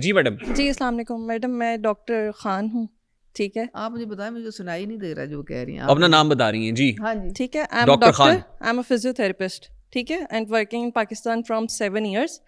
جی madam. جی السلام علیکم madam, میں ڈاکٹر خان ہوں. ٹھیک ہے, آپ مجھے بتائیں, مجھے سنائی نہیں دے رہا جو کہہ رہی ہیں. اپنا نام بتا رہی ہیں جی. ہاں جی ٹھیک ہے. I am doctor, I am a physiotherapist. ٹھیک ہے, and working in Pakistan from 7 years,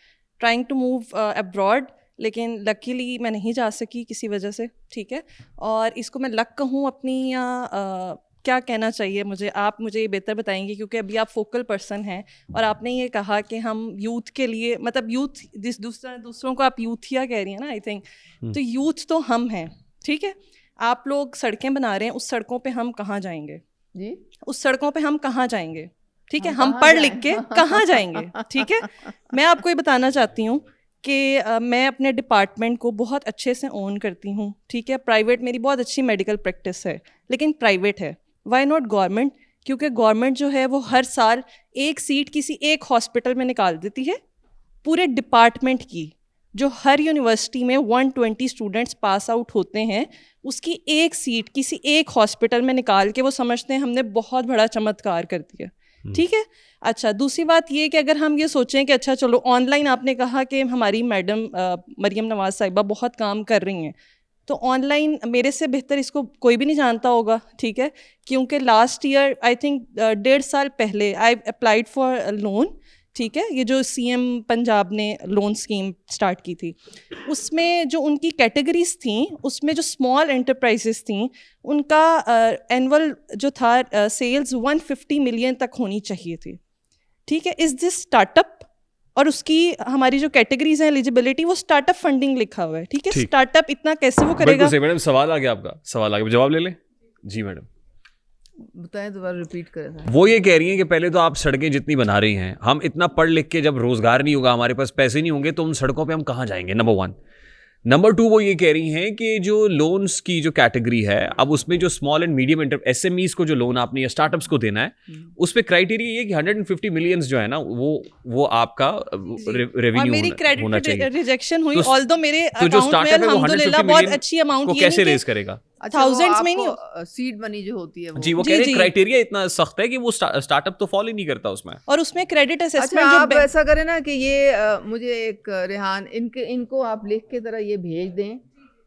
trying to move abroad, لیکن لکیلی میں نہیں جا سکی کسی وجہ سے. ٹھیک ہے, اور اس کو میں لک کہوں اپنی یا کیا کہنا چاہیے مجھے, آپ مجھے یہ بہتر بتائیں گے, کیونکہ ابھی آپ فوکل پرسن ہیں اور آپ نے یہ کہا کہ ہم یوتھ کے لیے, مطلب یوتھ دوسروں کو آپ یوتھیا کہہ رہی ہیں نا, آئی تھنک. تو یوتھ تو ہم ہیں. ٹھیک ہے, آپ لوگ سڑکیں بنا رہے ہیں, اس سڑکوں پہ ہم کہاں جائیں گے؟ جی, اس سڑکوں پہ ہم کہاں جائیں گے؟ ٹھیک ہے, ہم پڑھ لکھ کے کہاں جائیں گے؟ ٹھیک ہے, میں آپ کو یہ بتانا چاہتی ہوں کہ میں اپنے ڈپارٹمنٹ کو بہت اچھے سے اون کرتی ہوں. ٹھیک ہے, پرائیویٹ میری بہت اچھی میڈیکل پریکٹس ہے, لیکن پرائیویٹ ہے. Why not government? کیونکہ گورنمنٹ جو ہے وہ ہر سال ایک سیٹ کسی ایک ہاسپٹل میں نکال دیتی ہے پورے ڈپارٹمنٹ کی. جو ہر یونیورسٹی میں 120 اسٹوڈنٹس پاس آؤٹ ہوتے ہیں, اس کی ایک سیٹ کسی ایک ہاسپٹل میں نکال کے وہ سمجھتے ہیں ہم نے بہت بڑا چمتکار کر دیا. ٹھیک ہے, اچھا دوسری بات یہ کہ اگر ہم یہ سوچیں کہ اچھا چلو آن لائن, آپ نے کہا کہ ہماری میڈم مریم نواز صاحبہ بہت کام کر رہی ہیں, تو آن لائن میرے سے بہتر اس کو کوئی بھی نہیں جانتا ہوگا. ٹھیک ہے, کیونکہ لاسٹ ایئر آئی تھنک 1.5 سال پہلے آئی اپلائیڈ فار لون. ٹھیک ہے, یہ جو سی ایم پنجاب نے لون اسکیم اسٹارٹ کی تھی, اس میں جو ان کی کیٹیگریز تھیں, اس میں جو اسمال انٹرپرائزز تھیں, ان کا اینول جو تھا سیلز 150 ملین تک ہونی چاہیے تھی. ٹھیک ہے, از دس اسٹارٹ اپ؟ اور اس کی ہماری جو کیٹیگریز ہیں ایلیجیبلٹی, وہ اسٹارٹ اپ فنڈنگ لکھا ہوا ہے. ٹھیک ہے, اسٹارٹ اپ اتنا کیسے وہ کرے گا؟ میڈم سوال آ گیا, آپ کا سوال آ گیا, جواب لے لیں. جی میڈم بتائیں, دوبارہ ریپیٹ کریں. وہ یہ کہہ رہی ہیں کہ پہلے تو آپ سڑکیں جتنی بنا رہی ہیں, ہم اتنا پڑھ لکھ کے جب روزگار نہیں ہوگا, ہمارے پاس پیسے نہیں ہوں گے, تو ان سڑکوں پہ ہم کہاں جائیں گے؟ نمبر 1. نمبر 2, وہ یہ کہہ رہی ہیں کہ جو لونس کی جو کیٹیگری ہے, اب اس میں جو small and medium S M Es کو جو لون آپ نے یا اسٹارٹ اپس کو دینا ہے, اس پہ کرائٹیریا یہ کہ 150 ملینز جو ہے نا, وہ آپ کا ریونیو میری ہونا چاہیے. کریڈٹ ریجیکشن ہوئی, آلدو میرے تو جو اکاؤنٹ میں اسٹارٹ اپ ہے وہ الحمدللہ 150 بہت ملین اچھی اماؤنٹ, کو کیسے ریز کرے گا؟ تھاؤزینڈز میں نہیں, سیڈ منی جو ہوتی ہے جی, وہ کہہ رہے ہیں کرائٹیریا اتنا سخت ہے کہ وہ اسٹارٹ اپ تو فالو ہی نہیں کرتا اس میں. اور اس میں کریڈٹ اسسمنٹ. اچھا, آپ ایسا کریں نا کہ یہ مجھے ایک ریحان, ان کو آپ لکھ کے ذرا یہ بھیج دیں,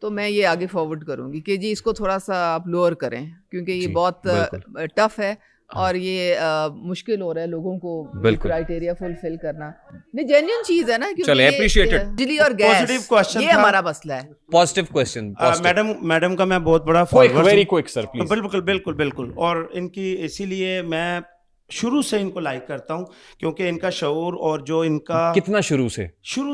تو میں یہ آگے فارورڈ کروں گی کہ جی اس کو تھوڑا سا آپ لوور کریں, کیونکہ یہ بہت ٹف ہے اور یہ مشکل ہو رہا ہے لوگوں کو کرائٹیریا فلفل کرنا. نہیں, جینیون چیز ہے نا, کیونکہ بجلی اور گیس یہ ہمارا مسئلہ ہے. Positive question. میڈم کا میں بہت بڑا ویری کوئک سر پلیز. بالکل. اور ان کی اسی لیے میں شروع سے ان کو لائک کرتا ہوں, کیونکہ ان کا شعور اور جو ان کا کتنا شروع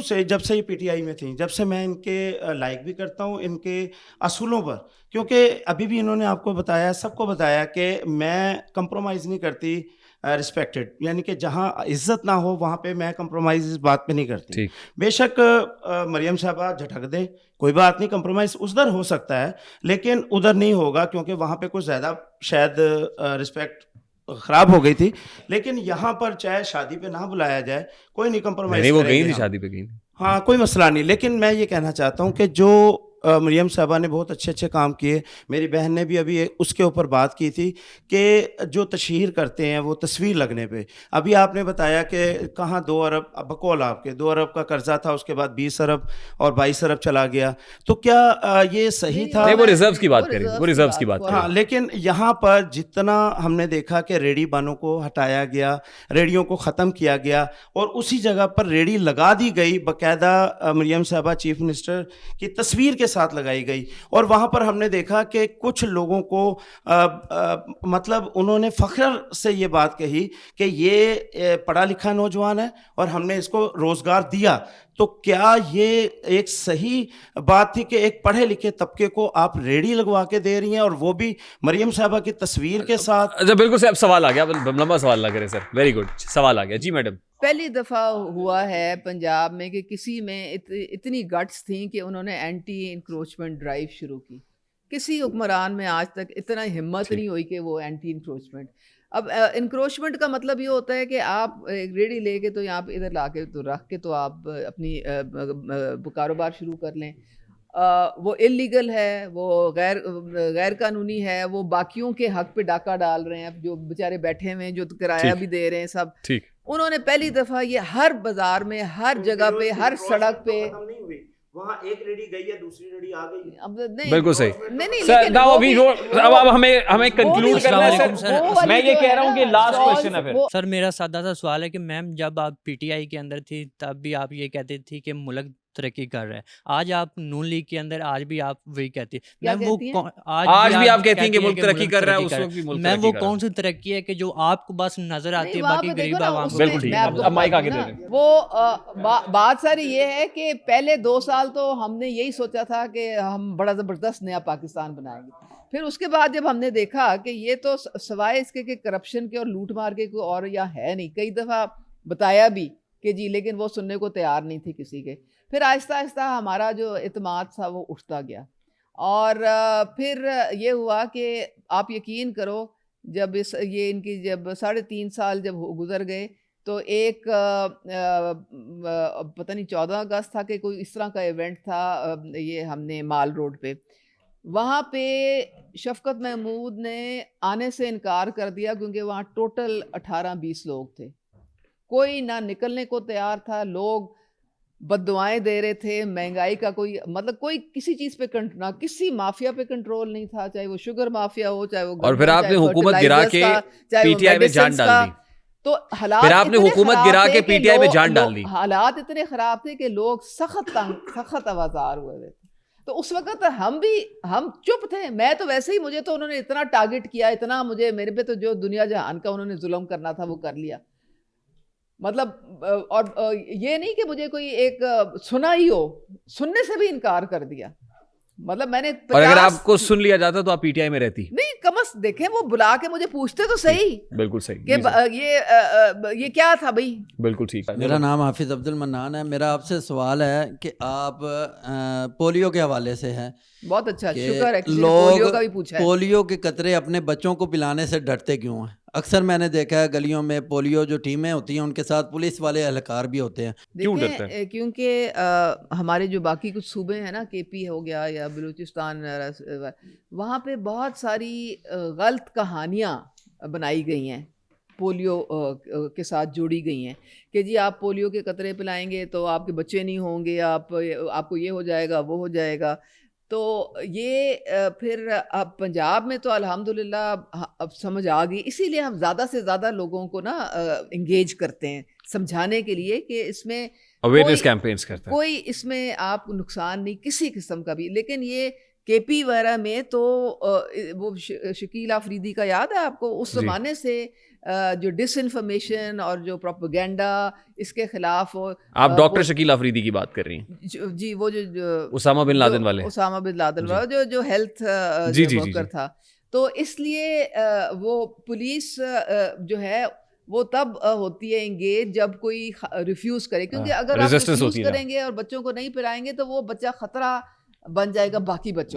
سے جب سے یہ پی ٹی آئی میں تھیں, جب سے میں ان کے لائک بھی کرتا ہوں ان کے اصولوں پر, کیونکہ ابھی بھی انہوں نے آپ کو بتایا, سب کو بتایا کہ میں کمپرومائز نہیں کرتی رسپیکٹڈ, یعنی کہ جہاں عزت نہ ہو وہاں پہ میں کمپرومائز اس بات پہ نہیں کرتی. بے شک مریم صاحبہ جھٹک دیں, کوئی بات نہیں, کمپرومائز ادھر ہو سکتا ہے لیکن ادھر نہیں ہوگا, کیونکہ وہاں پہ کچھ زیادہ شاید رسپیکٹ خراب ہو گئی تھی. لیکن یہاں پر چاہے شادی پہ نہ بلایا جائے, کوئی نہیں کمپرومائز کریں گے. وہ گئی تھی شادی پہ, گئی, ہاں کوئی مسئلہ نہیں. لیکن میں یہ کہنا چاہتا ہوں کہ جو مریم صاحبہ نے بہت اچھے کام کیے, میری بہن نے بھی ابھی اس کے اوپر بات کی تھی کہ جو تشہیر کرتے ہیں وہ تصویر لگنے پہ. ابھی آپ نے بتایا کہ کہاں 2 ارب, بقول آپ کے 2 ارب کا قرضہ تھا, اس کے بعد 20 ارب اور 22 ارب چلا گیا, تو کیا یہ صحیح تھا؟ وہ ریزروز کی بات کریں, وہ ریزروز کی بات کریں. ہاں, لیکن یہاں پر جتنا ہم نے دیکھا کہ ریڈی بانوں کو ہٹایا گیا, ریڈیوں کو ختم کیا گیا, اور اسی جگہ پر ریڈی لگا دی گئی, باقاعدہ مریم صاحبہ چیف منسٹر کی تصویر کے ساتھ لگائی گئی. اور وہاں پر ہم نے دیکھا کہ کچھ لوگوں کو مطلب انہوں نے فخر سے یہ بات کہی کہ یہ پڑھا لکھا نوجوان ہے اور ہم نے اس کو روزگار دیا. تو کیا یہ ایک صحیح بات تھی کہ ایک پڑھے لکھے طبقے کو آپ ریڈی لگوا کے دے رہی ہیں, اور وہ بھی مریم صاحبہ کی تصویر کے ساتھ؟ اچھا بالکل صاحب, سوال آ گیا, لمبا سوال نہ کریں سر. ویری گڈ, سوال آ گیا. جی میڈم. پہلی دفعہ ہوا ہے پنجاب میں کہ کسی میں اتنی گٹس تھیں کہ انہوں نے اینٹی انکروچمنٹ ڈرائیو شروع کی. کسی حکمران میں آج تک اتنا ہمت نہیں ہوئی کہ وہ اینٹی انکروچمنٹ. اب انکروچمنٹ کا مطلب یہ ہوتا ہے کہ آپ ایک ریڈی لے کے تو یہاں پہ ادھر لا کے تو رکھ کے تو آپ اپنی کاروبار شروع کر لیں. وہ انلیگل ہے, وہ غیر قانونی ہے, وہ باقیوں کے حق پہ ڈاکہ ڈال رہے ہیں, جو بیچارے بیٹھے ہوئے ہیں, جو کرایہ بھی دے رہے ہیں سب. ٹھیک, انہوں نے پہلی دفعہ یہ ہر بازار میں, ہر جگہ پہ, ہر سڑک پہ, وہاں ایک ریڈی گئی ہے, دوسری ریڈی آ گئی. اب نہیں بالکل صحیح نہیں سر. لیکن ناؤ وہ ابھی بھی- اب ہمیں کنکلوڈ کرنا ہے السلام سر. علیکم سر. میں یہ کہہ رہا ہوں کہ لاسٹ کویسچن ہے پھر. سر میرا سادہ سا سوال ہے کہ میم جب آپ پی ٹی آئی کے اندر تھی تب بھی آپ یہ کہتے تھی کہ ملک ترقی کر رہا ہے, آج آپ نون لیگ کے اندر آج بھی آپ وہی کہتی کیا میم, وہ کہتی ہیں؟ آج بھی آپ کہتی ہیں کہ ملک ترقی کر رہا ہے, اس وقت بھی ملک میم ترقی وہ کر کون سی ترقی ہے کہ جو آپ کو بس نظر آتی ہے نہیں، وہاں باقی پہ دیکھو غریب نا، عوام اس کو میں بالکل ٹھیک میں ہے. آپ کو اب مائک بتاتی آگے ہوں دے نا، دیں. وہ بات ساری یہ ہے کہ پہلے 2 سال تو ہم نے یہی سوچا تھا کہ ہم بڑا زبردست نیا پاکستان بنائیں گے. پھر اس کے بعد جب ہم نے دیکھا کہ یہ تو سوائے اس کے کہ کرپشن کے اور لوٹ مار کے کوئی اور یا ہے نہیں, کئی دفعہ بتایا بھی کہ جی, لیکن وہ سننے کو تیار نہیں تھی کسی کے. پھر آہستہ آہستہ ہمارا جو اعتماد تھا وہ اٹھتا گیا, اور پھر یہ ہوا کہ آپ یقین کرو جب یہ ان کی جب 3.5 سال جب گزر گئے تو ایک پتہ نہیں 14 اگست تھا کہ کوئی اس طرح کا ایونٹ تھا, یہ ہم نے مال روڈ پہ, وہاں پہ شفقت محمود نے آنے سے انکار کر دیا کیونکہ وہاں ٹوٹل 18-20 لوگ تھے, کوئی نہ نکلنے کو تیار تھا, لوگ بد دعائیں دے رہے تھے, مہنگائی کا کوئی مطلب کوئی کسی چیز پہ نہ کسی مافیا پہ کنٹرول نہیں تھا, چاہے وہ شوگر مافیا ہو, چاہے وہ, اور پھر آپ نے حکومت گرا کے پی ٹی آئی میں جان ڈال دی. تو حالات پھر آپ نے حکومت گرا کے پی ٹی آئی میں جان ڈال دی. حالات اتنے خراب تھے کہ لوگ سخت آوازار ہوئے تھے. تو اس وقت ہم چپ تھے. میں تو ویسے ہی, مجھے تو انہوں نے اتنا ٹارگٹ کیا, اتنا مجھے, میرے پہ تو جو دنیا جہان کا انہوں نے ظلم کرنا تھا وہ کر لیا. مطلب اور یہ نہیں کہ مجھے کوئی ایک سنا ہی ہو, سننے سے بھی انکار کر دیا. مطلب میں نے اور اگر آپ کو سن لیا جاتا تو آپ پی ٹی آئی میں رہتی. نہیں, کم از دیکھیں وہ بلا کے مجھے پوچھتے تو صحیح بالکل صحیح کہ یہ کیا تھا بھائی. بالکل ٹھیک. میرا نام حافظ عبد المنان ہے. میرا آپ سے سوال ہے کہ آپ پولیو کے حوالے سے ہیں. بہت اچھا, کہ شکر ہے کسی نے لوگ پولیو کا بھی پوچھا ہے. پولیو کے قطرے اپنے بچوں کو پلانے سے ڈرتے کیوں ہیں؟ اکثر میں نے دیکھا ہے گلیوں میں پولیو جو ٹیمیں ہوتی ہیں ان کے ساتھ پولیس والے اہلکار بھی ہوتے ہیں. کیوں ڈرتے ہیں؟ کیونکہ ہمارے جو باقی کچھ صوبے ہیں نا, کے پی ہو گیا یا بلوچستان, وہاں پہ بہت ساری غلط کہانیاں بنائی گئی ہیں, پولیو کے ساتھ جوڑی گئی ہیں کہ جی آپ پولیو کے قطرے پلائیں گے تو آپ کے بچے نہیں ہوں گے, آپ کو یہ ہو جائے گا, وہ ہو جائے گا. تو یہ پھر اب پنجاب میں تو الحمدللہ اب سمجھ آ گئی, اسی لیے ہم زیادہ سے زیادہ لوگوں کو نا انگیج کرتے ہیں سمجھانے کے لیے کہ اس میں اویئرنیس کیمپینز کرتے ہیں, کوئی اس میں آپ کو نقصان نہیں کسی قسم کا بھی. لیکن یہ کے پی وغیرہ میں تو وہ شکیل آفریدی کا یاد ہے آپ کو, اس زمانے سے جو ڈس انفارمیشن اور جو پروپیگنڈا اس کے خلاف. آپ ڈاکٹر شکیل آفریدی کی بات کر رہی ہیں؟ جی, وہ جو اسامہ بن لادن والے, اسامہ بن لادن والا جو ہیلتھ ورکر تھا. تو اس لیے وہ پولیس جو ہے وہ تب ہوتی ہے انگیج جب کوئی ریفیوز کرے, کیونکہ اگر آپ ریفیوز کریں گے اور بچوں کو نہیں پلائیں گے تو وہ بچہ خطرہ بن جائے گا باقی بچوں.